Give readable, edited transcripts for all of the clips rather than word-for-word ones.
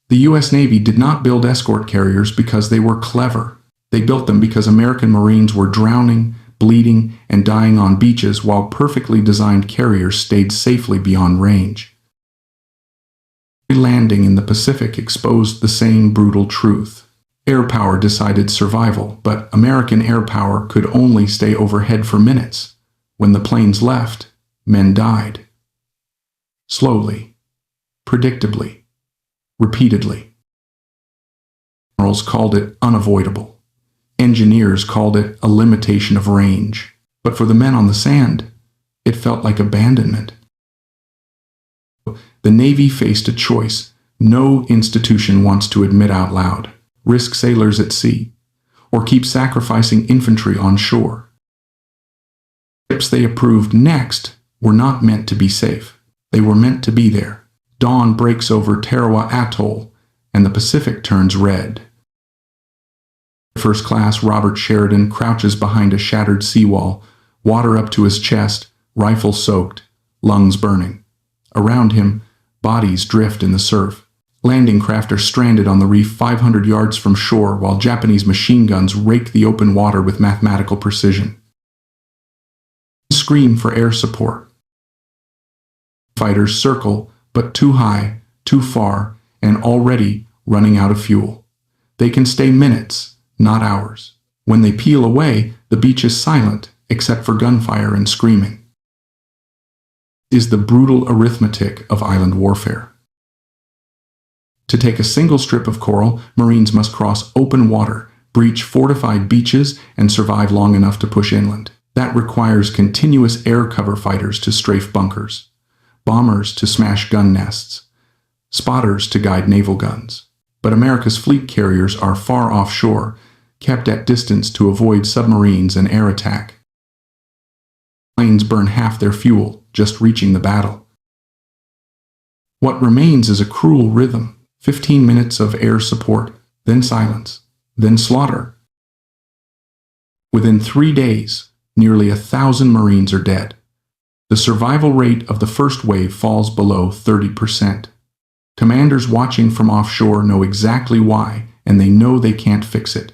The U.S. Navy did not build escort carriers because they were clever. They built them because American Marines were drowning, bleeding, and dying on beaches while perfectly designed carriers stayed safely beyond range. Every landing in the Pacific exposed the same brutal truth. Air power decided survival, but American air power could only stay overhead for minutes. When the planes left, men died. Slowly, predictably, repeatedly. Generals called it unavoidable. Engineers called it a limitation of range. But for the men on the sand, it felt like abandonment. The Navy faced a choice no institution wants to admit out loud: risk sailors at sea, or keep sacrificing infantry on shore. Ships they approved next were not meant to be safe. They were meant to be there. Dawn breaks over Tarawa Atoll, and the Pacific turns red. First Class Robert Sheridan crouches behind a shattered seawall, water up to his chest, rifle soaked, lungs burning. Around him, bodies drift in the surf. Landing craft are stranded on the reef 500 yards from shore while Japanese machine guns rake the open water with mathematical precision. Scream for air support. Fighters circle, but too high, too far, and already running out of fuel. They can stay minutes, not hours. When they peel away, the beach is silent, except for gunfire and screaming. It is the brutal arithmetic of island warfare. To take a single strip of coral, Marines must cross open water, breach fortified beaches, and survive long enough to push inland. That requires continuous air cover fighters to strafe bunkers, bombers to smash gun nests, spotters to guide naval guns. But America's fleet carriers are far offshore, kept at distance to avoid submarines and air attack. Planes burn half their fuel just reaching the battle. What remains is a cruel rhythm: 15 minutes of air support, then silence, then slaughter. Within 3 days, nearly 1,000 Marines are dead. The survival rate of the first wave falls below 30%. Commanders watching from offshore know exactly why, and they know they can't fix it.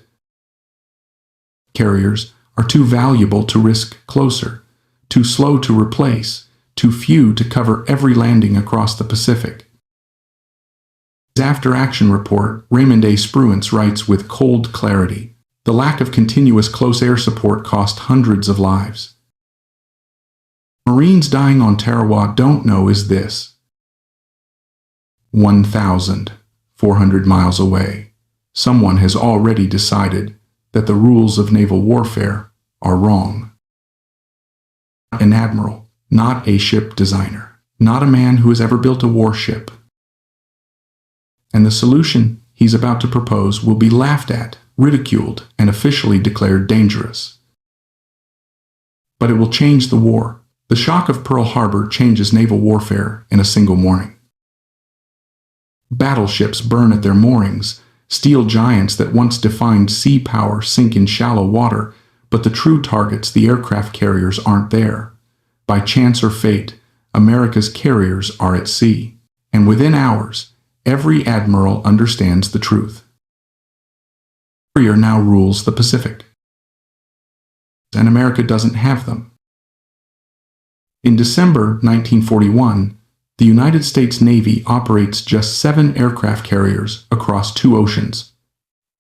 Carriers are too valuable to risk closer, too slow to replace, too few to cover every landing across the Pacific. His after-action report, Raymond A. Spruance writes with cold clarity, the lack of continuous close air support cost hundreds of lives. Marines dying on Tarawa don't know is this: 1,400 miles away, someone has already decided that the rules of naval warfare are wrong. An admiral, not a ship designer, not a man who has ever built a warship. And the solution he's about to propose will be laughed at, ridiculed, and officially declared dangerous. But it will change the war. The shock of Pearl Harbor changes naval warfare in a single morning. Battleships burn at their moorings, steel giants that once defined sea power sink in shallow water, but the true targets, the aircraft carriers, aren't there. By chance or fate, America's carriers are at sea. And within hours, every admiral understands the truth. The carrier now rules the Pacific. And America doesn't have them. In December 1941, the United States Navy operates just 7 aircraft carriers across 2 oceans.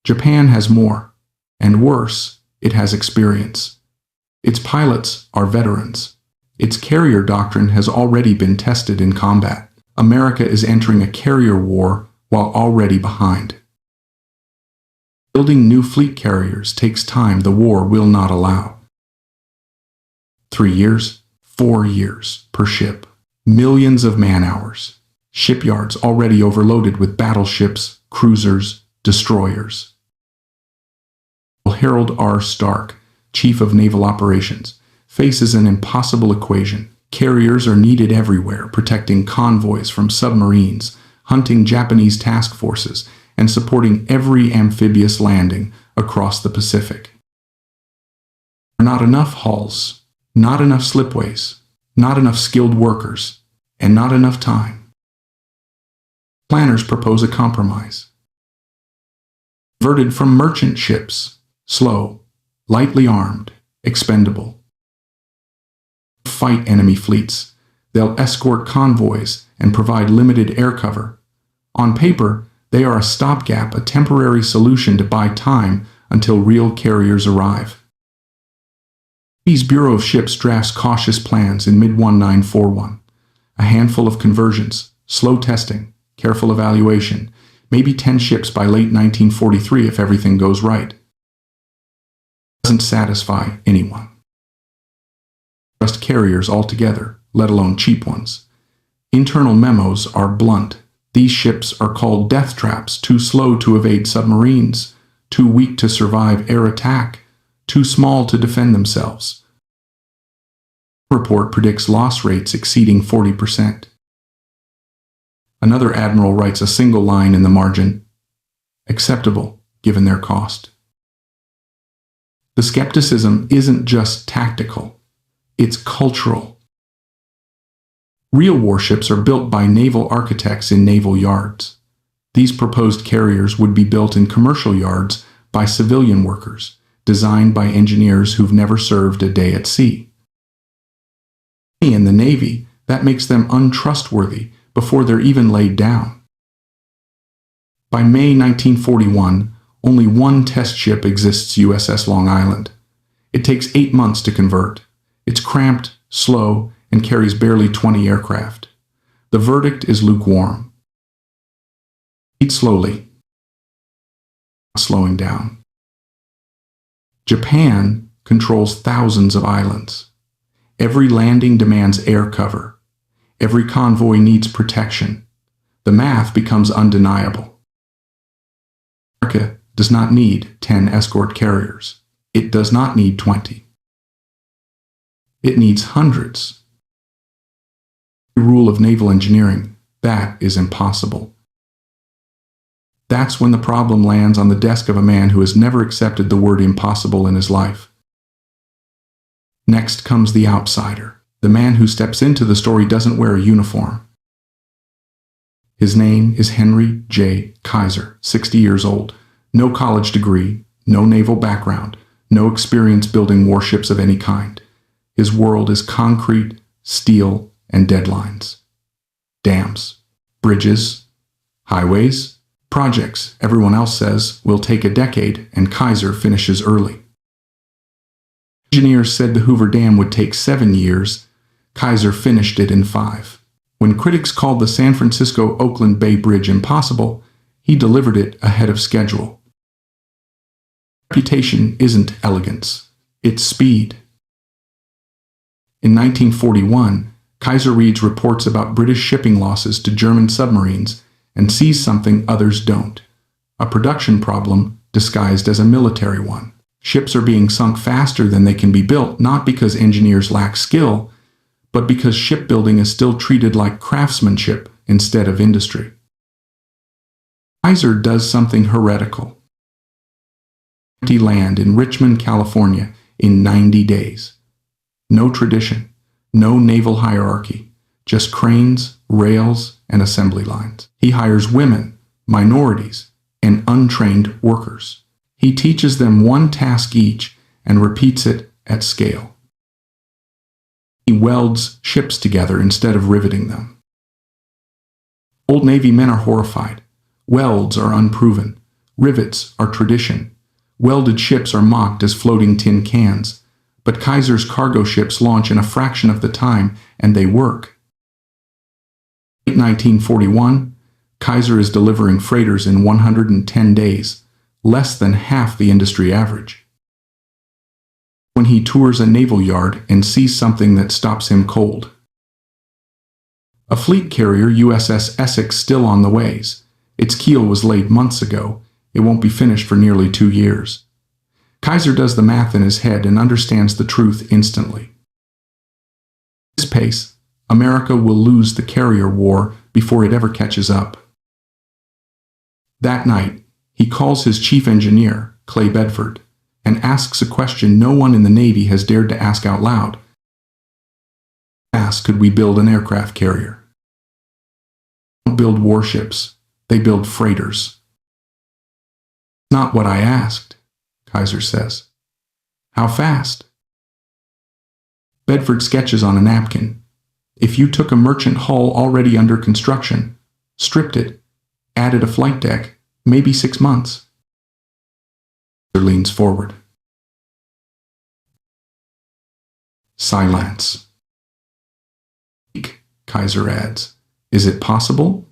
Japan has more, and worse, it has experience. Its pilots are veterans. Its carrier doctrine has already been tested in combat. America is entering a carrier war while already behind. Building new fleet carriers takes time the war will not allow. 3 years, 4 years per ship. Millions of man-hours. Shipyards already overloaded with battleships, cruisers, destroyers. Harold R. Stark, Chief of Naval Operations, faces an impossible equation. Carriers are needed everywhere, protecting convoys from submarines, hunting Japanese task forces, and supporting every amphibious landing across the Pacific. There are not enough hulls, not enough slipways, not enough skilled workers, and not enough time. Planners propose a compromise. Converted from merchant ships, slow, lightly armed, expendable. Fight enemy fleets. They'll escort convoys and provide limited air cover. On paper, they are a stopgap, a temporary solution to buy time until real carriers arrive. Navy's Bureau of Ships drafts cautious plans in mid-1941. A handful of conversions, slow testing, careful evaluation, maybe 10 ships by late 1943 if everything goes right. Doesn't satisfy anyone. Trust carriers altogether, let alone cheap ones. Internal memos are blunt. These ships are called death traps, too slow to evade submarines, too weak to survive air attack, too small to defend themselves. The report predicts loss rates exceeding 40%. Another admiral writes a single line in the margin, acceptable given their cost. The skepticism isn't just tactical, it's cultural. Real warships are built by naval architects in naval yards. These proposed carriers would be built in commercial yards by civilian workers, designed by engineers who've never served a day at sea. In the Navy, that makes them untrustworthy before they're even laid down. By May 1941, only one test ship exists, USS Long Island. It takes 8 months to convert. It's cramped, slow, and carries barely 20 aircraft. The verdict is lukewarm. Eat slowly, not slowing down. Japan controls thousands of islands. Every landing demands air cover. Every convoy needs protection. The math becomes undeniable. America does not need 10 escort carriers. It does not need 20. It needs hundreds. The rule of naval engineering, that is impossible. That's when the problem lands on the desk of a man who has never accepted the word impossible in his life. Next comes the outsider. The man who steps into the story doesn't wear a uniform. His name is Henry J. Kaiser, 60 years old, no college degree, no naval background, no experience building warships of any kind. His world is concrete, steel, and deadlines. Dams, bridges, highways, projects everyone else says will take a decade, and Kaiser finishes early. Engineers said the Hoover Dam would take 7 years. Kaiser finished it in 5. When critics called the San Francisco-Oakland Bay Bridge impossible, he delivered it ahead of schedule. Reputation isn't elegance, it's speed. In 1941, Kaiser reads reports about British shipping losses to German submarines and sees something others don't: a production problem disguised as a military one. Ships are being sunk faster than they can be built, not because engineers lack skill, but because shipbuilding is still treated like craftsmanship instead of industry. Kaiser does something heretical. Empty land in Richmond, California in 90 days. No tradition, no naval hierarchy, just cranes, rails, and assembly lines. He hires women, minorities, and untrained workers. He teaches them one task each and repeats it at scale. He welds ships together instead of riveting them. Old Navy men are horrified. Welds are unproven. Rivets are tradition. Welded ships are mocked as floating tin cans. But Kaiser's cargo ships launch in a fraction of the time, and they work. In 1941, Kaiser is delivering freighters in 110 days, less than half the industry average. When he tours a naval yard and sees something that stops him cold. A fleet carrier, USS Essex, still on the ways. Its keel was laid months ago. It won't be finished for nearly 2 years. Kaiser does the math in his head and understands the truth instantly. At this pace, America will lose the carrier war before it ever catches up. That night, he calls his chief engineer, Clay Bedford, and asks a question no one in the Navy has dared to ask out loud. Ask, could we build an aircraft carrier? Don't build warships, They build freighters. Not what I asked, Kaiser says. How fast? Bedford sketches on a napkin. If you took a merchant hull already under construction, stripped it, added a flight deck, maybe 6 months. Kaiser leans forward. Silence. Kaiser adds, is it possible?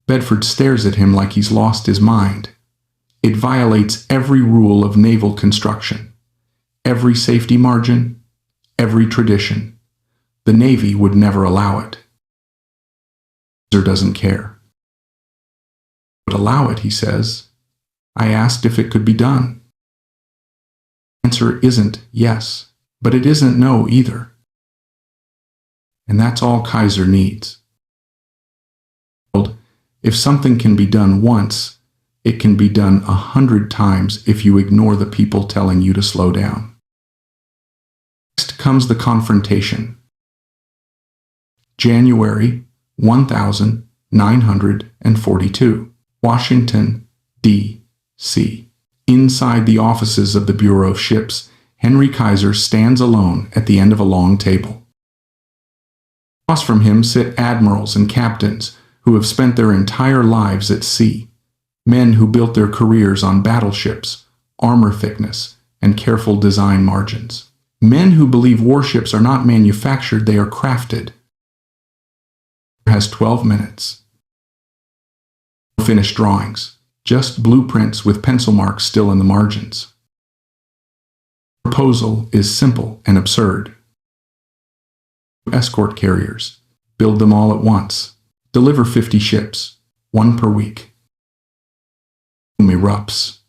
Bedford stares at him like he's lost his mind. It violates every rule of naval construction, every safety margin, every tradition. The Navy would never allow it. Kaiser doesn't care. But allow it, he says. I asked if it could be done. The answer isn't yes, but it isn't no either. And that's all Kaiser needs. If something can be done once, it can be done 100 times if you ignore the people telling you to slow down. Next comes the confrontation. January 1942, Washington, D.C. Inside the offices of the Bureau of Ships, Henry Kaiser stands alone at the end of a long table. Across from him sit admirals and captains who have spent their entire lives at sea, men who built their careers on battleships, armor thickness, and careful design margins. Men who believe warships are not manufactured, they are crafted. Has 12 minutes. No finished drawings, just blueprints with pencil marks still in the margins. The proposal is simple and absurd. Escort carriers. Build them all at once. Deliver 50 ships, 1 per week. Boom erupts.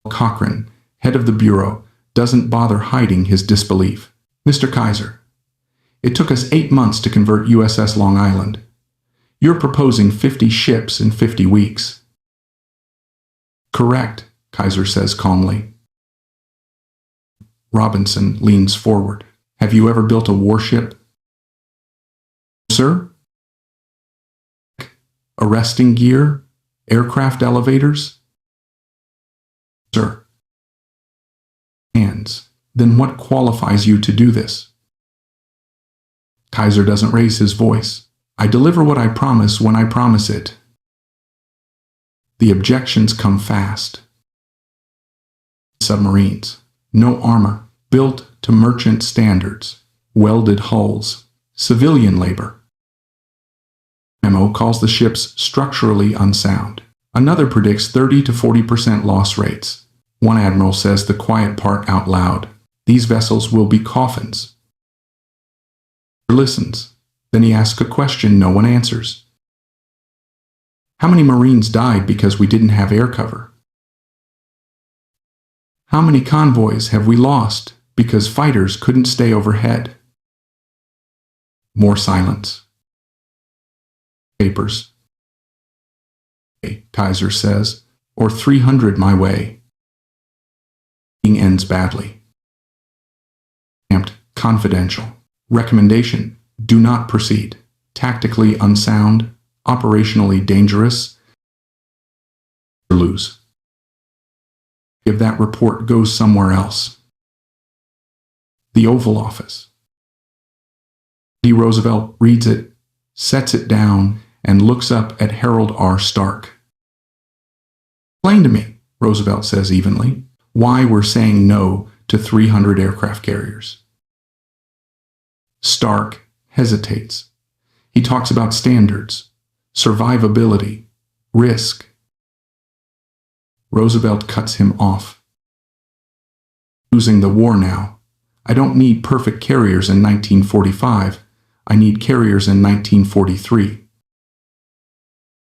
Cochrane, head of the Bureau, doesn't bother hiding his disbelief. Mr. Kaiser, it took us 8 months to convert USS Long Island. You're proposing 50 ships in 50 weeks. Correct, Kaiser says calmly. Robinson leans forward. Have you ever built a warship? Sir? Arresting gear? Aircraft elevators? Sir. Hands. Then what qualifies you to do this? Kaiser doesn't raise his voice. I deliver what I promise when I promise it. The objections come fast. Submarines. No armor. Built to merchant standards. Welded hulls. Civilian labor. Memo calls the ships structurally unsound. Another predicts 30 to 40% loss rates. One admiral says the quiet part out loud. These vessels will be coffins. He listens. Then he asks a question no one answers. How many Marines died because we didn't have air cover? How many convoys have we lost because fighters couldn't stay overhead? More silence. Papers. Kaiser says, or 300 my way. Meeting ends badly. Stamped, confidential. Recommendation, do not proceed. Tactically unsound, operationally dangerous. Lose. If that report goes somewhere else. The Oval Office. D. Roosevelt reads it, sets it down, and looks up at Harold R. Stark. Explain to me, Roosevelt says evenly, why we're saying no to 300 aircraft carriers. Stark hesitates. He talks about standards, survivability, risk. Roosevelt cuts him off. Losing the war now. I don't need perfect carriers in 1945. I need carriers in 1943.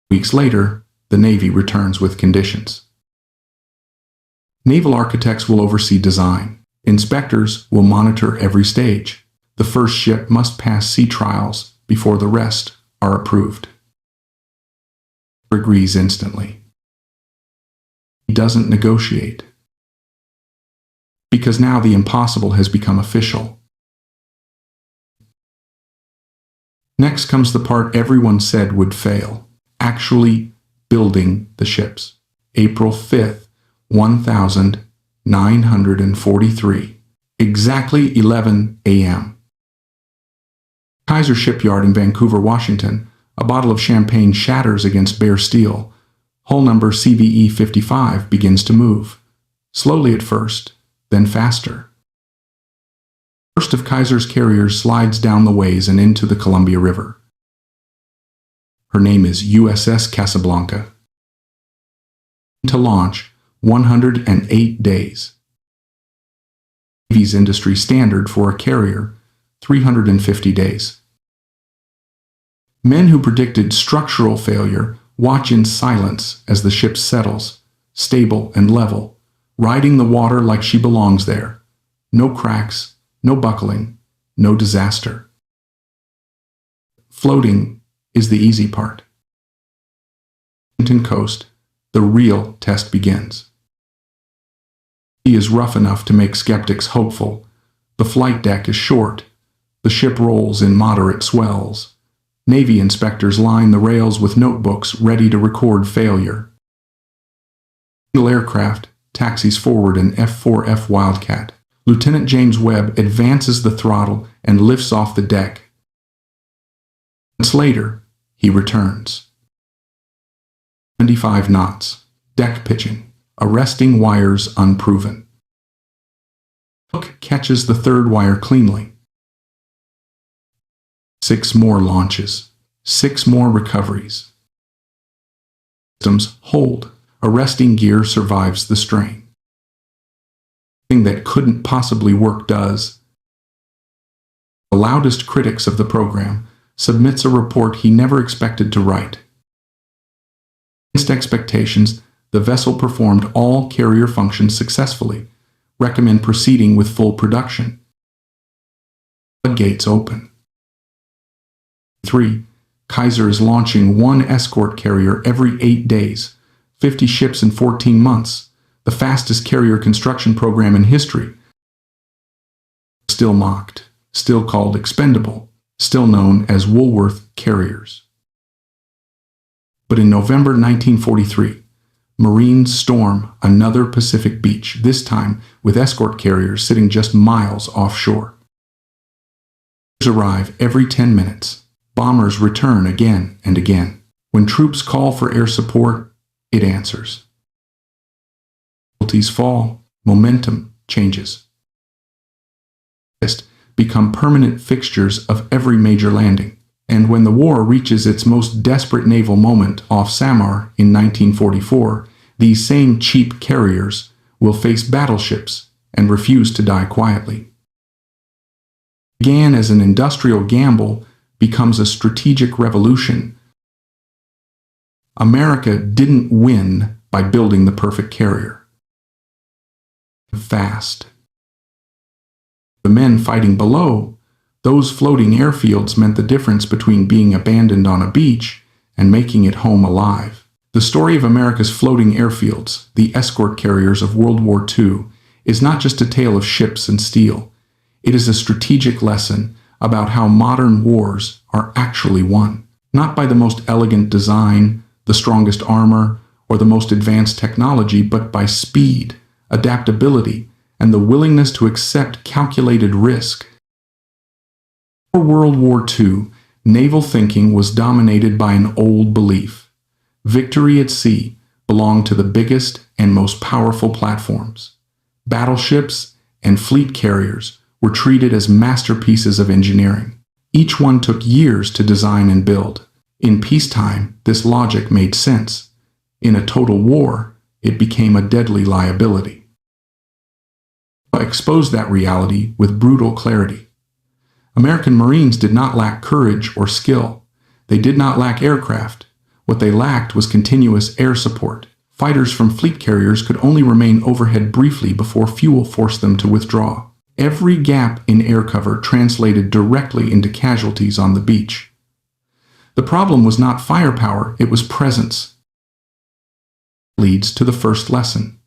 Weeks later, the Navy returns with conditions. Naval architects will oversee design. Inspectors will monitor every stage. The first ship must pass sea trials before the rest are approved. He agrees instantly. He doesn't negotiate. Because now the impossible has become official. Next comes the part everyone said would fail: actually building the ships. April 5th, 1943. Exactly 11 a.m. Kaiser Shipyard in Vancouver, Washington. A bottle of champagne shatters against bare steel. Hull number CVE 55 begins to move. Slowly at first, then faster. First of Kaiser's carriers slides down the ways and into the Columbia River. Her name is USS Casablanca. To launch, 108 days. Navy's industry standard for a carrier, 350 days. Men who predicted structural failure watch in silence as the ship settles, stable and level, riding the water like she belongs there. No cracks, no buckling, no disaster. Floating is the easy part. Washington coast, the real test begins. He is rough enough to make skeptics hopeful. The flight deck is short. The ship rolls in moderate swells. Navy inspectors line the rails with notebooks ready to record failure. Single aircraft taxis forward an F-4F Wildcat. Lieutenant James Webb advances the throttle and lifts off the deck. Months later, he returns. 75 knots. Deck pitching. Arresting wires unproven. Hook catches the third wire cleanly. 6 more launches. 6 more recoveries. Systems hold. Arresting gear survives the strain. Thing that couldn't possibly work does. The loudest critics of the program submits a report he never expected to write. Against expectations, the vessel performed all carrier functions successfully. Recommend proceeding with full production. Floodgates open. 3. Kaiser is launching 1 escort carrier every 8 days, 50 ships in 14 months, the fastest carrier construction program in history. Still mocked, still called expendable, still known as Woolworth carriers. But in November 1943, Marines storm another Pacific beach, this time with escort carriers sitting just miles offshore. Bombers arrive every 10 minutes. Bombers return again and again. When troops call for air support, it answers. Casualties fall, momentum changes. Become permanent fixtures of every major landing. And when the war reaches its most desperate naval moment off Samar in 1944, these same cheap carriers will face battleships and refuse to die quietly. Began as an industrial gamble, becomes a strategic revolution. America didn't win by building the perfect carrier. Fast. The men fighting below, those floating airfields meant the difference between being abandoned on a beach and making it home alive. The story of America's floating airfields, the escort carriers of World War II, is not just a tale of ships and steel. It is a strategic lesson about how modern wars are actually won, not by the most elegant design, the strongest armor, or the most advanced technology, but by speed, adaptability, and the willingness to accept calculated risk. Before World War II, naval thinking was dominated by an old belief. Victory at sea belonged to the biggest and most powerful platforms. Battleships and fleet carriers were treated as masterpieces of engineering. Each one took years to design and build. In peacetime, this logic made sense. In a total war, it became a deadly liability. Exposed that reality with brutal clarity. American Marines did not lack courage or skill. They did not lack aircraft. What they lacked was continuous air support. Fighters from fleet carriers could only remain overhead briefly before fuel forced them to withdraw. Every gap in air cover translated directly into casualties on the beach. The problem was not firepower, it was presence. Leads to the first lesson.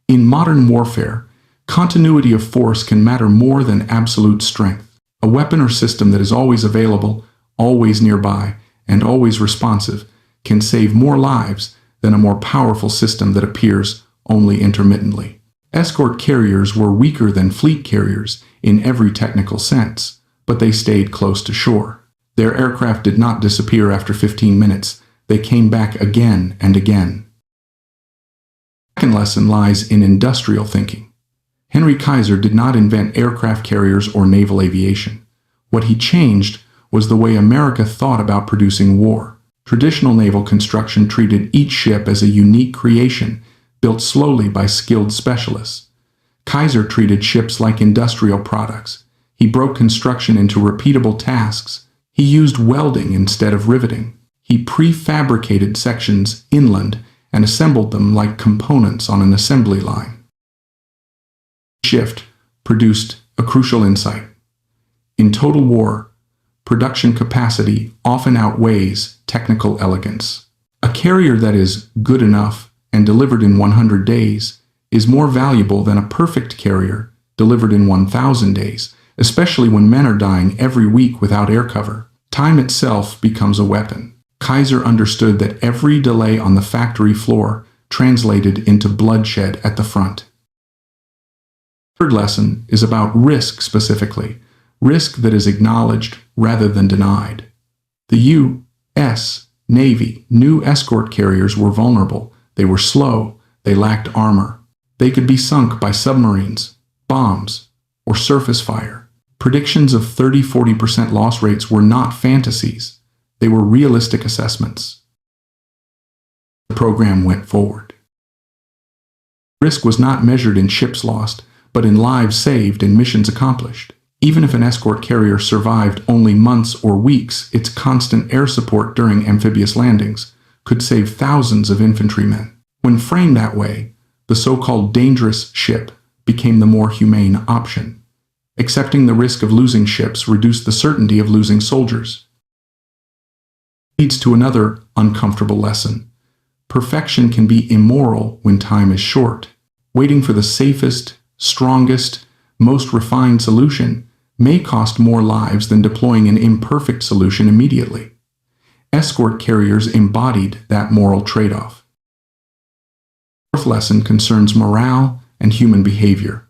In modern warfare, continuity of force can matter more than absolute strength. A weapon or system that is always available, always nearby, and always responsive, can save more lives than a more powerful system that appears only intermittently. Escort carriers were weaker than fleet carriers in every technical sense, but they stayed close to shore. Their aircraft did not disappear after 15 minutes. They came back again and again. The second lesson lies in industrial thinking. Henry Kaiser did not invent aircraft carriers or naval aviation. What he changed was the way America thought about producing war. Traditional naval construction treated each ship as a unique creation, built slowly by skilled specialists. Kaiser treated ships like industrial products. He broke construction into repeatable tasks. He used welding instead of riveting. He prefabricated sections inland and assembled them like components on an assembly line. This shift produced a crucial insight. In total war, production capacity often outweighs technical elegance. A carrier that is good enough and delivered in 100 days is more valuable than a perfect carrier delivered in 1,000 days, especially when men are dying every week without air cover. Time itself becomes a weapon. Kaiser understood that every delay on the factory floor translated into bloodshed at the front. The third lesson is about risk specifically, risk that is acknowledged rather than denied. The U.S. Navy knew escort carriers were vulnerable. They were slow. They lacked armor. They could be sunk by submarines, bombs, or surface fire. Predictions of 30–40% loss rates were not fantasies. They were realistic assessments. The program went forward. Risk was not measured in ships lost, but in lives saved and missions accomplished. Even if an escort carrier survived only months or weeks, its constant air support during amphibious landings could save thousands of infantrymen. When framed that way, the so-called dangerous ship became the more humane option. Accepting the risk of losing ships reduced the certainty of losing soldiers. Leads to another uncomfortable lesson. Perfection can be immoral when time is short. Waiting for the safest, strongest, most refined solution may cost more lives than deploying an imperfect solution immediately. Escort carriers embodied that moral trade-off. The fourth lesson concerns morale and human behavior.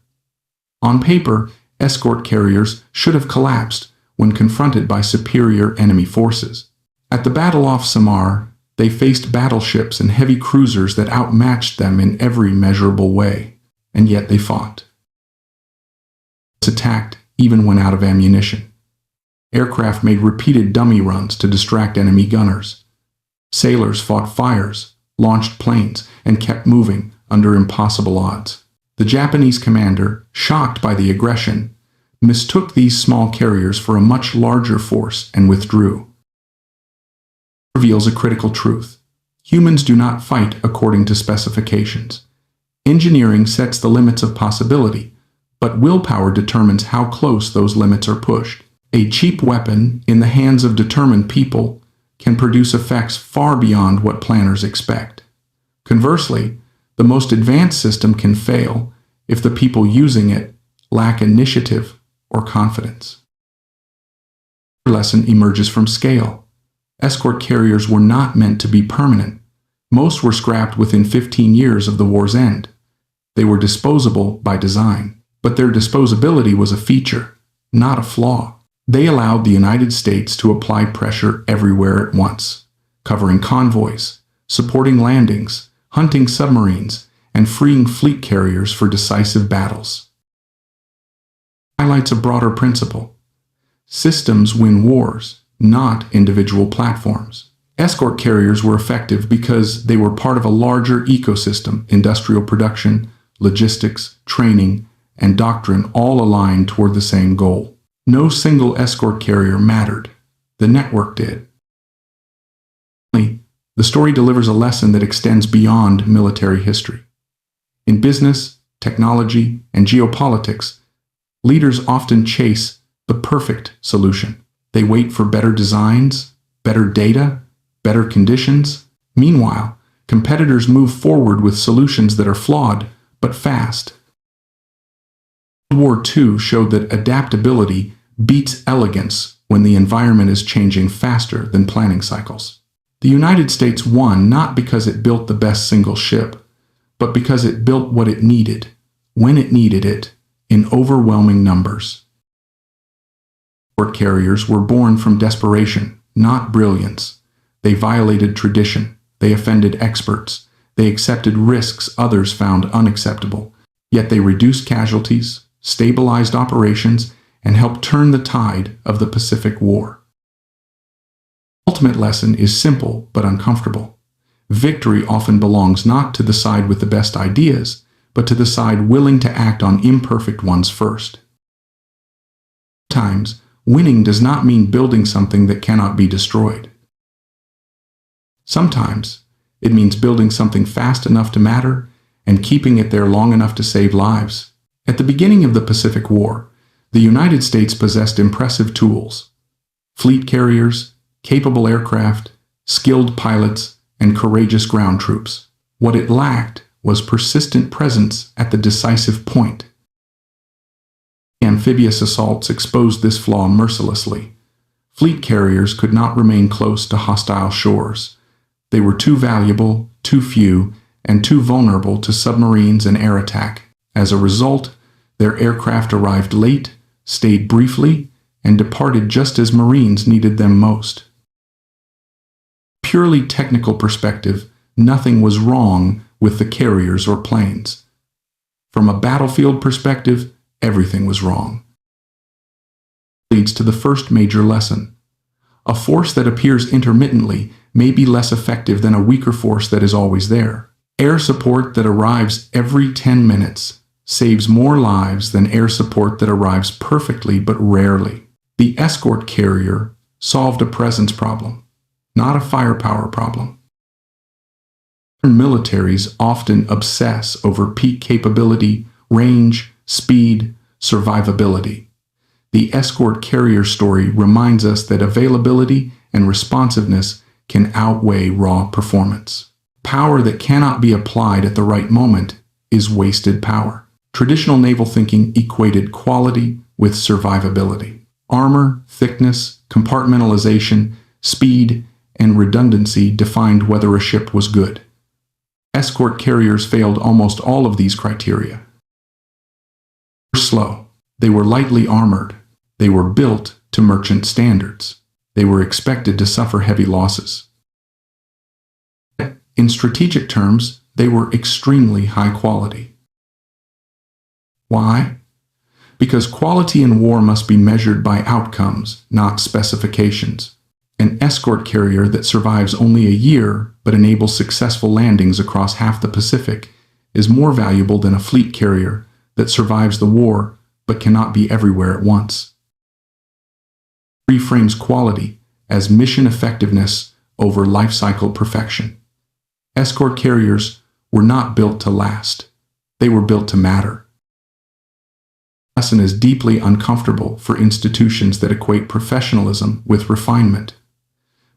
On paper, escort carriers should have collapsed when confronted by superior enemy forces. At the battle off Samar, they faced battleships and heavy cruisers that outmatched them in every measurable way, and yet they fought. Attacked even when out of ammunition. Aircraft made repeated dummy runs to distract enemy gunners. Sailors fought fires, launched planes, and kept moving under impossible odds. The Japanese commander, shocked by the aggression, mistook these small carriers for a much larger force and withdrew. It reveals a critical truth. Humans do not fight according to specifications. Engineering sets the limits of possibility, but willpower determines how close those limits are pushed. A cheap weapon in the hands of determined people can produce effects far beyond what planners expect. Conversely, the most advanced system can fail if the people using it lack initiative or confidence. The lesson emerges from scale. Escort carriers were not meant to be permanent. Most were scrapped within 15 years of the war's end. They were disposable by design, but their disposability was a feature, not a flaw. They allowed the United States to apply pressure everywhere at once, covering convoys, supporting landings, hunting submarines, and freeing fleet carriers for decisive battles. Highlights a broader principle. Systems win wars, not individual platforms. Escort carriers were effective because they were part of a larger ecosystem. Industrial production, logistics, training, and doctrine all aligned toward the same goal. No single escort carrier mattered. The network did. The story delivers a lesson that extends beyond military history. In business, technology, and geopolitics, leaders often chase the perfect solution. They wait for better designs, better data, better conditions. Meanwhile, competitors move forward with solutions that are flawed but fast. World War II showed that adaptability beats elegance when the environment is changing faster than planning cycles. The United States won not because it built the best single ship, but because it built what it needed, when it needed it, in overwhelming numbers. Port carriers were born from desperation, not brilliance. They violated tradition. They offended experts. They accepted risks others found unacceptable. Yet they reduced casualties, stabilized operations, and helped turn the tide of the Pacific War. The ultimate lesson is simple but uncomfortable. Victory often belongs not to the side with the best ideas, but to the side willing to act on imperfect ones first. Sometimes, winning does not mean building something that cannot be destroyed. Sometimes, it means building something fast enough to matter and keeping it there long enough to save lives. At the beginning of the Pacific War, the United States possessed impressive tools: fleet carriers, capable aircraft, skilled pilots, and courageous ground troops. What it lacked was persistent presence at the decisive point. Amphibious assaults exposed this flaw mercilessly. Fleet carriers could not remain close to hostile shores. They were too valuable, too few, and too vulnerable to submarines and air attack. As a result, their aircraft arrived late, stayed briefly, and departed just as Marines needed them most. Purely technical perspective, nothing was wrong with the carriers or planes. From a battlefield perspective, everything was wrong. Leads to the first major lesson. A force that appears intermittently may be less effective than a weaker force that is always there. Air support that arrives every 10 minutes saves more lives than air support that arrives perfectly but rarely. The escort carrier solved a presence problem, not a firepower problem. Militaries often obsess over peak capability, range, speed, survivability. The escort carrier story reminds us that availability and responsiveness can outweigh raw performance. Power that cannot be applied at the right moment is wasted power. Traditional naval thinking equated quality with survivability. Armor, thickness, compartmentalization, speed, and redundancy defined whether a ship was good. Escort carriers failed almost all of these criteria. They were slow. They were lightly armored. They were built to merchant standards. They were expected to suffer heavy losses. In strategic terms, they were extremely high quality. Why? Because quality in war must be measured by outcomes, not specifications. An escort carrier that survives only a year but enables successful landings across half the Pacific is more valuable than a fleet carrier that survives the war but cannot be everywhere at once. Reframes quality as mission effectiveness over life cycle perfection. Escort carriers were not built to last. They were built to matter. The lesson is deeply uncomfortable for institutions that equate professionalism with refinement.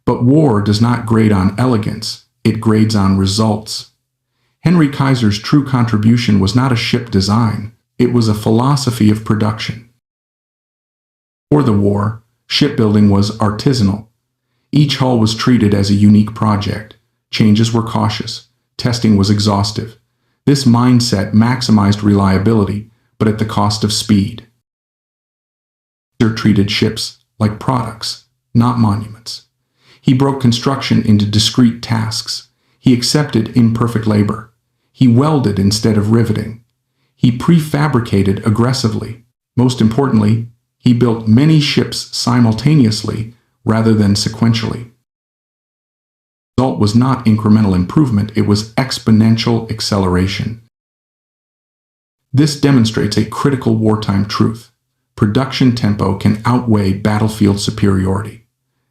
But war does not grade on elegance, it grades on results. Henry Kaiser's true contribution was not a ship design, it was a philosophy of production. Before the war, shipbuilding was artisanal. Each hull was treated as a unique project. Changes were cautious. Testing was exhaustive. This mindset maximized reliability, but at the cost of speed. Kaiser treated ships like products, not monuments. He broke construction into discrete tasks. He accepted imperfect labor. He welded instead of riveting. He prefabricated aggressively. Most importantly, he built many ships simultaneously rather than sequentially. The result was not incremental improvement, it was exponential acceleration. This demonstrates a critical wartime truth. Production tempo can outweigh battlefield superiority.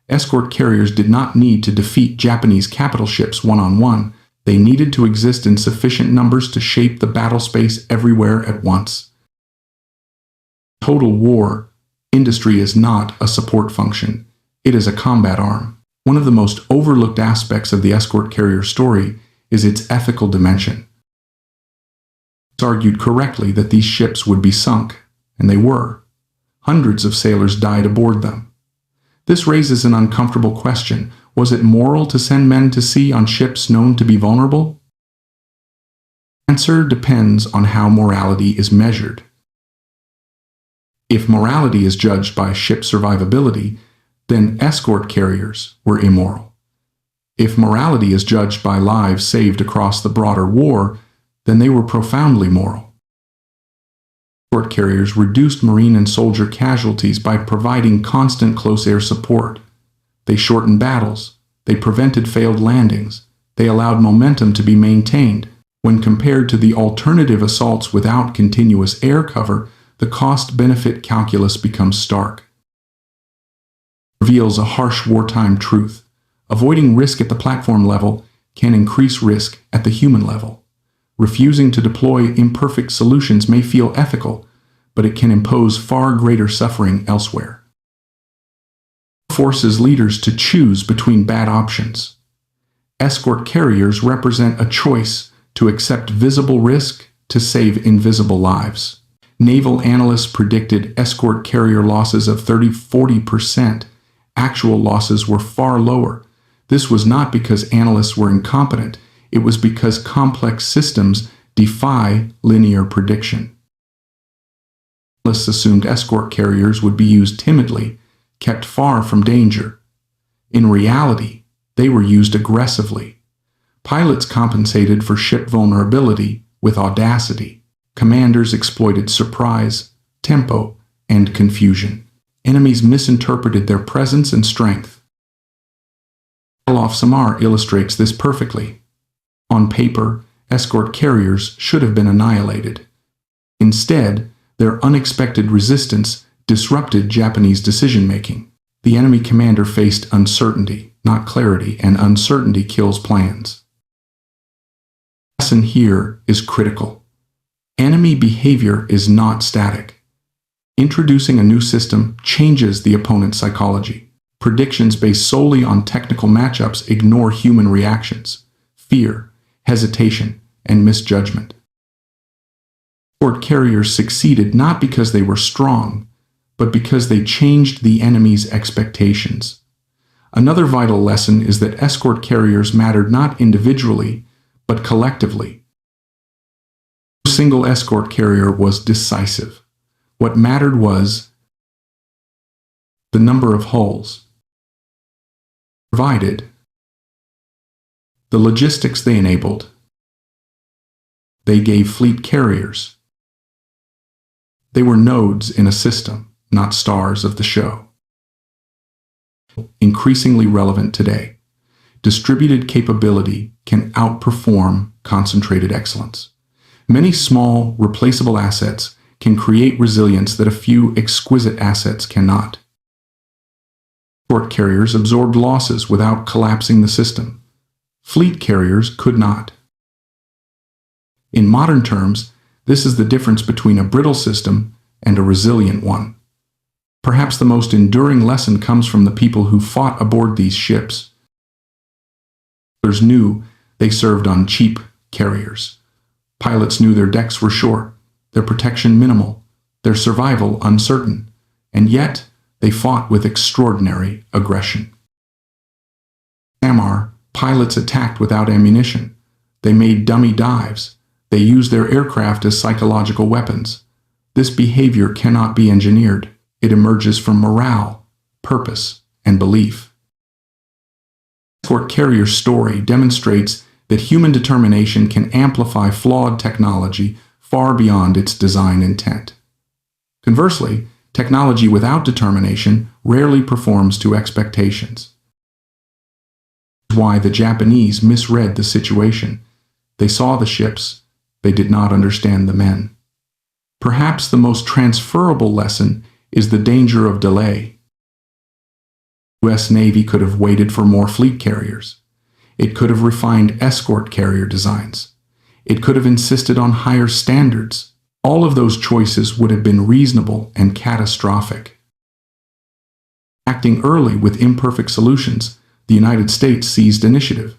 Escort carriers did not need to defeat Japanese capital ships one-on-one. They needed to exist in sufficient numbers to shape the battle space everywhere at once. Total war industry is not a support function. It is a combat arm. One of the most overlooked aspects of the escort carrier story is its ethical dimension. It's argued correctly that these ships would be sunk, and they were. Hundreds of sailors died aboard them. This raises an uncomfortable question. Was it moral to send men to sea on ships known to be vulnerable? The answer depends on how morality is measured. If morality is judged by ship survivability, then escort carriers were immoral. If morality is judged by lives saved across the broader war, then they were profoundly moral. Escort carriers reduced Marine and soldier casualties by providing constant close air support. They shortened battles. They prevented failed landings. They allowed momentum to be maintained. When compared to the alternative assaults without continuous air cover, the cost-benefit calculus becomes stark. It reveals a harsh wartime truth. Avoiding risk at the platform level can increase risk at the human level. Refusing to deploy imperfect solutions may feel ethical, but it can impose far greater suffering elsewhere. It forces leaders to choose between bad options. Escort carriers represent a choice to accept visible risk to save invisible lives. Naval analysts predicted escort carrier losses of 30–40%. Actual losses were far lower. This was not because analysts were incompetent. It was because complex systems defy linear prediction. Analysts assumed escort carriers would be used timidly, kept far from danger. In reality, they were used aggressively. Pilots compensated for ship vulnerability with audacity. Commanders exploited surprise, tempo, and confusion. Enemies misinterpreted their presence and strength. Off Samar illustrates this perfectly. On paper, escort carriers should have been annihilated. Instead, their unexpected resistance disrupted Japanese decision-making. The enemy commander faced uncertainty, not clarity, and uncertainty kills plans. The lesson here is critical. Enemy behavior is not static. Introducing a new system changes the opponent's psychology. Predictions based solely on technical matchups ignore human reactions, fear, hesitation, and misjudgment. Escort carriers succeeded not because they were strong, but because they changed the enemy's expectations. Another vital lesson is that escort carriers mattered not individually, but collectively. No single escort carrier was decisive. What mattered was the number of hulls provided, the logistics they enabled. They gave fleet carriers. They were nodes in a system, not stars of the show. Increasingly relevant today, distributed capability can outperform concentrated excellence. Many small, replaceable assets can create resilience that a few exquisite assets cannot. Escort carriers absorbed losses without collapsing the system. Fleet carriers could not. In modern terms, this is the difference between a brittle system and a resilient one. Perhaps the most enduring lesson comes from the people who fought aboard these ships. Others knew they served on cheap carriers. Pilots knew their decks were short, their protection minimal, their survival uncertain, and yet they fought with extraordinary aggression. Samar, pilots attacked without ammunition. They made dummy dives. They used their aircraft as psychological weapons. This behavior cannot be engineered. It emerges from morale, purpose, and belief. The escort carrier story demonstrates that human determination can amplify flawed technology far beyond its design intent. Conversely, technology without determination rarely performs to expectations. This is why the Japanese misread the situation. They saw the ships, they did not understand the men. Perhaps the most transferable lesson is the danger of delay. The U.S. Navy could have waited for more fleet carriers. It could have refined escort carrier designs. It could have insisted on higher standards. All of those choices would have been reasonable and catastrophic. Acting early with imperfect solutions, the United States seized initiative.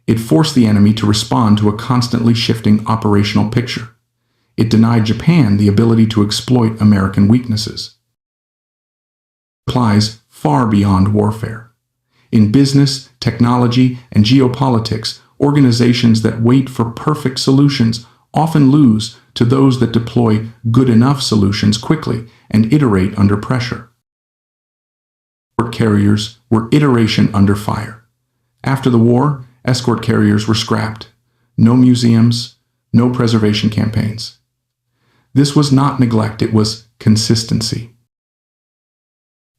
It forced the enemy to respond to a constantly shifting operational picture. It denied Japan the ability to exploit American weaknesses. It applies far beyond warfare. In business, technology, and geopolitics, organizations that wait for perfect solutions often lose to those that deploy good enough solutions quickly and iterate under pressure. Escort carriers were iteration under fire. After the war, escort carriers were scrapped. No museums, no preservation campaigns. This was not neglect, it was consistency.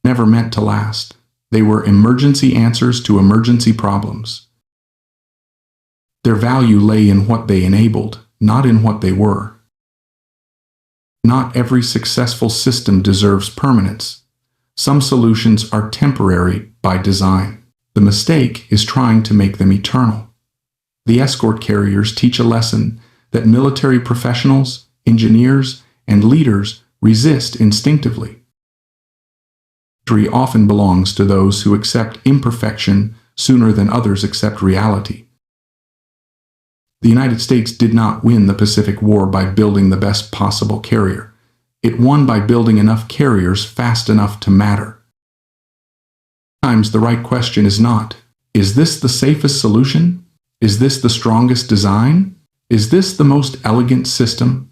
Never meant to last. They were emergency answers to emergency problems. Their value lay in what they enabled, not in what they were. Not every successful system deserves permanence. Some solutions are temporary by design. The mistake is trying to make them eternal. The escort carriers teach a lesson that military professionals, engineers, and leaders resist instinctively. Victory often belongs to those who accept imperfection sooner than others accept reality. The United States did not win the Pacific War by building the best possible carrier. It won by building enough carriers fast enough to matter. Sometimes the right question is not, is this the safest solution? Is this the strongest design? Is this the most elegant system?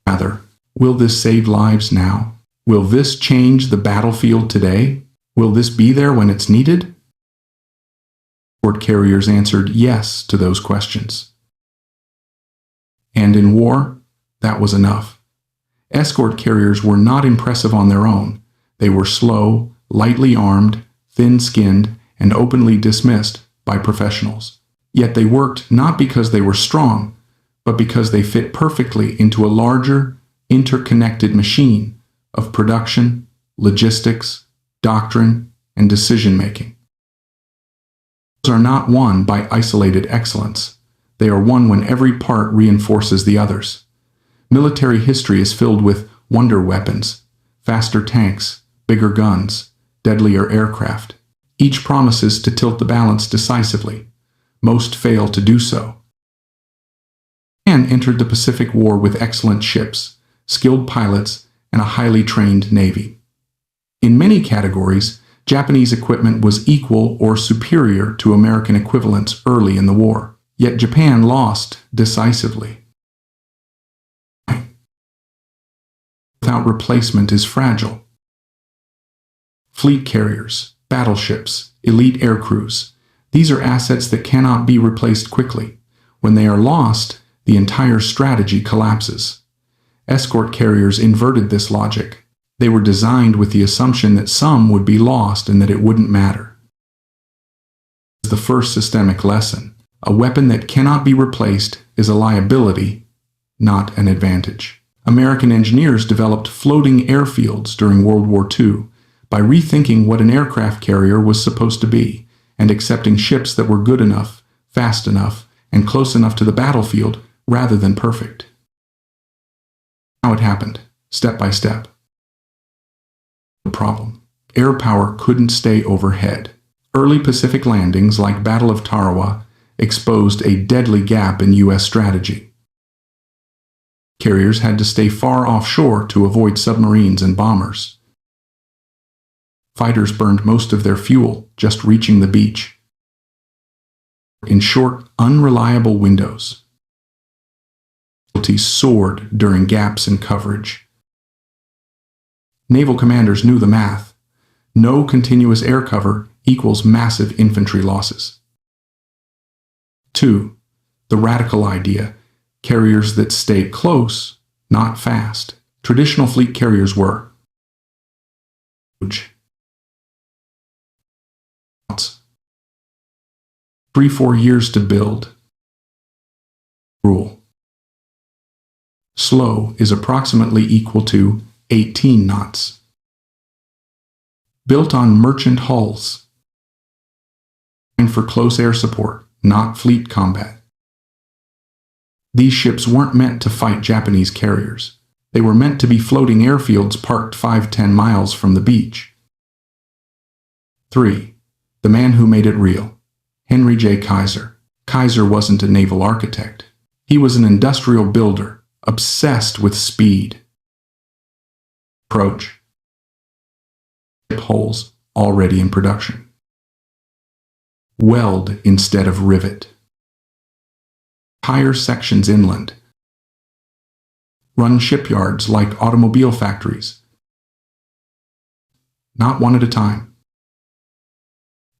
Rather, will this save lives now? Will this change the battlefield today? Will this be there when it's needed? Escort carriers answered yes to those questions. And in war, that was enough. Escort carriers were not impressive on their own. They were slow, lightly armed, thin-skinned, and openly dismissed by professionals. Yet they worked not because they were strong, but because they fit perfectly into a larger, interconnected machine of production, logistics, doctrine, and decision-making. Those are not won by isolated excellence. They are won when every part reinforces the others. Military history is filled with wonder weapons, faster tanks, bigger guns, deadlier aircraft. Each promises to tilt the balance decisively. Most fail to do so. Japan entered the Pacific War with excellent ships, skilled pilots, and a highly trained navy. In many categories, Japanese equipment was equal or superior to American equivalents early in the war, yet Japan lost decisively. Without replacement is fragile. Fleet carriers, battleships, elite aircrews, these are assets that cannot be replaced quickly. When they are lost, the entire strategy collapses. Escort carriers inverted this logic. They were designed with the assumption that some would be lost and that it wouldn't matter. This is the first systemic lesson. A weapon that cannot be replaced is a liability, not an advantage. American engineers developed floating airfields during World War II by rethinking what an aircraft carrier was supposed to be and accepting ships that were good enough, fast enough, and close enough to the battlefield rather than perfect. How it happened, step by step. The problem: air power couldn't stay overhead. Early Pacific landings like Battle of Tarawa exposed a deadly gap in U.S. strategy. Carriers had to stay far offshore to avoid submarines and bombers. Fighters burned most of their fuel just reaching the beach. In short, unreliable windows. Casualties soared during gaps in coverage. Naval commanders knew the math. No continuous air cover equals massive infantry losses. 2. The radical idea: carriers that stay close, not fast. Traditional fleet carriers were huge. 3-4 years to build. Rule: slow is approximately equal to 18 knots. Built on merchant hulls. And for close air support, not fleet combat. These ships weren't meant to fight Japanese carriers. They were meant to be floating airfields parked 5-10 miles from the beach. 3. The man who made it real. Henry J. Kaiser. Kaiser wasn't a naval architect. He was an industrial builder, obsessed with speed. Approach: holes already in production. Weld instead of rivet. Higher sections inland. Run shipyards like automobile factories. Not one at a time.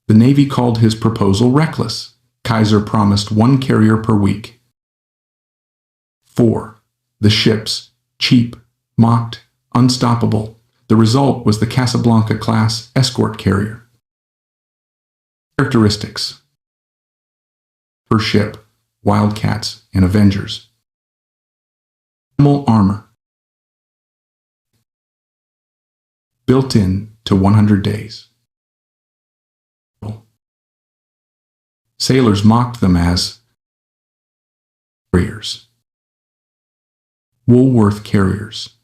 The Navy called his proposal reckless. Kaiser promised 1 carrier per week. 4. The ships, cheap, mocked, unstoppable. The result was the Casablanca-class escort carrier. Characteristics. Per ship, Wildcats and Avengers. Minimal armor. Built-in to 100 days. Sailors mocked them as carriers. Woolworth carriers.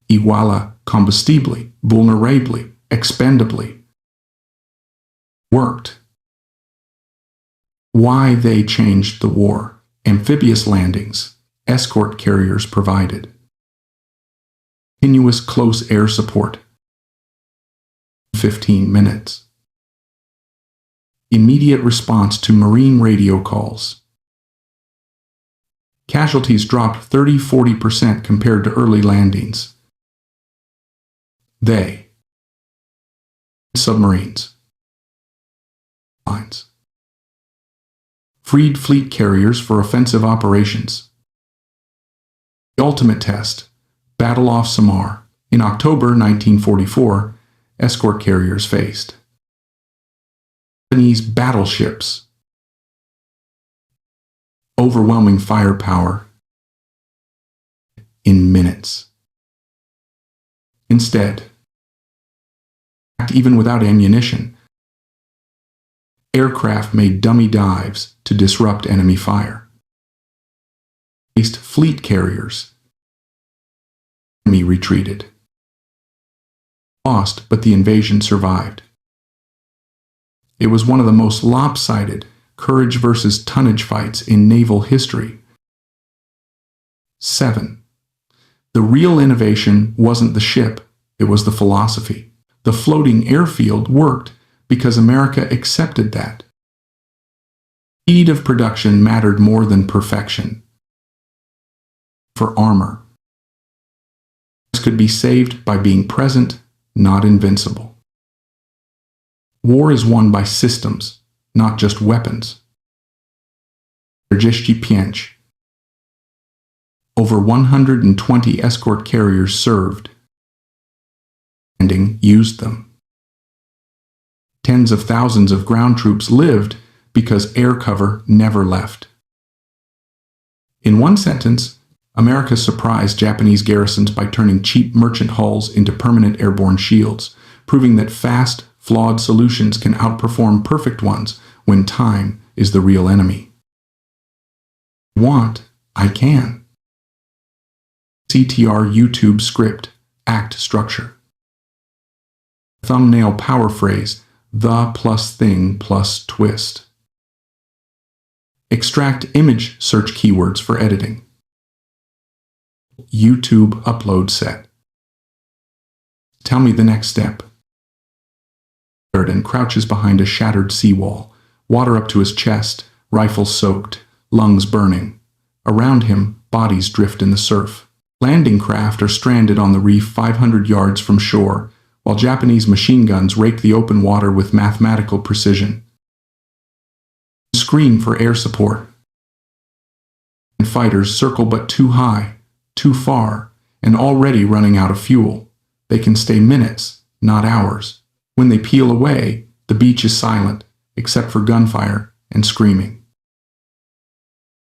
Iguala combustibly, vulnerably, expendably. Worked. Why they changed the war. Amphibious landings. Escort carriers provided. Continuous close air support. 15 minutes. Immediate response to marine radio calls. Casualties dropped 30–40% compared to early landings. They. Submarines. Lines. Freed fleet carriers for offensive operations. The ultimate test. Battle off Samar. In October 1944, escort carriers faced Japanese battleships. Overwhelming firepower in minutes. Instead, even without ammunition, aircraft made dummy dives to disrupt enemy fire. Faced fleet carriers. Enemy retreated. Lost, but the invasion survived. It was one of the most lopsided courage versus tonnage fights in naval history. 7. The real innovation wasn't the ship, it was the philosophy. The floating airfield worked because America accepted that. Speed of production mattered more than perfection. For armor, this could be saved by being present, not invincible. War is won by systems, not just weapons. Pięć. Over 120 escort carriers served. And used them. Tens of thousands of ground troops lived because air cover never left. In one sentence, America surprised Japanese garrisons by turning cheap merchant hulls into permanent airborne shields, proving that fast, flawed solutions can outperform perfect ones when time is the real enemy. Want, I can. CTR YouTube script, act structure. Thumbnail power phrase, the plus thing plus twist. Extract image search keywords for editing. YouTube upload set. Tell me the next step. Sheridan crouches behind a shattered seawall, water up to his chest, rifle soaked, lungs burning. Around him, bodies drift in the surf. Landing craft are stranded on the reef 500 yards from shore, while Japanese machine guns rake the open water with mathematical precision. Scream for air support. And fighters circle but too high, too far, and already running out of fuel. They can stay minutes, not hours. When they peel away, the beach is silent, except for gunfire and screaming.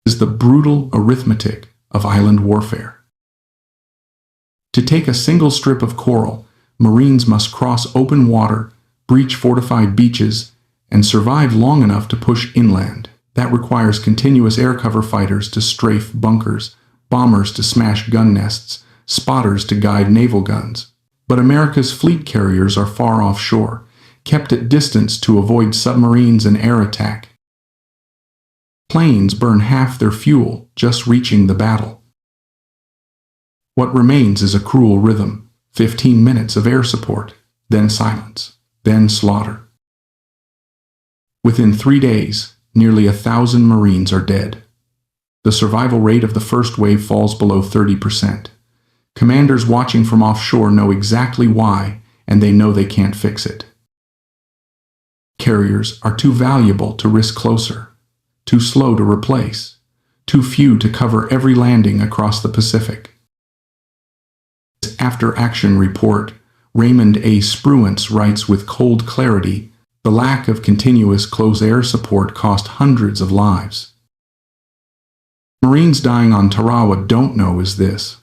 It is the brutal arithmetic of island warfare. To take a single strip of coral, Marines must cross open water, breach fortified beaches, and survive long enough to push inland. That requires continuous air cover fighters to strafe bunkers, bombers to smash gun nests, spotters to guide naval guns. But America's fleet carriers are far offshore, kept at distance to avoid submarines and air attack. Planes burn half their fuel just reaching the battle. What remains is a cruel rhythm. 15 minutes of air support, then silence, then slaughter. Within 3 days, nearly 1,000 Marines are dead. The survival rate of the first wave falls below 30%. Commanders watching from offshore know exactly why, and they know they can't fix it. Carriers are too valuable to risk closer, too slow to replace, too few to cover every landing across the Pacific. After-action report, Raymond A. Spruance writes with cold clarity, the lack of continuous close air support cost hundreds of lives. Marines dying on Tarawa don't know is this.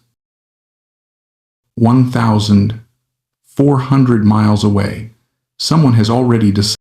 1,400 miles away, someone has already decided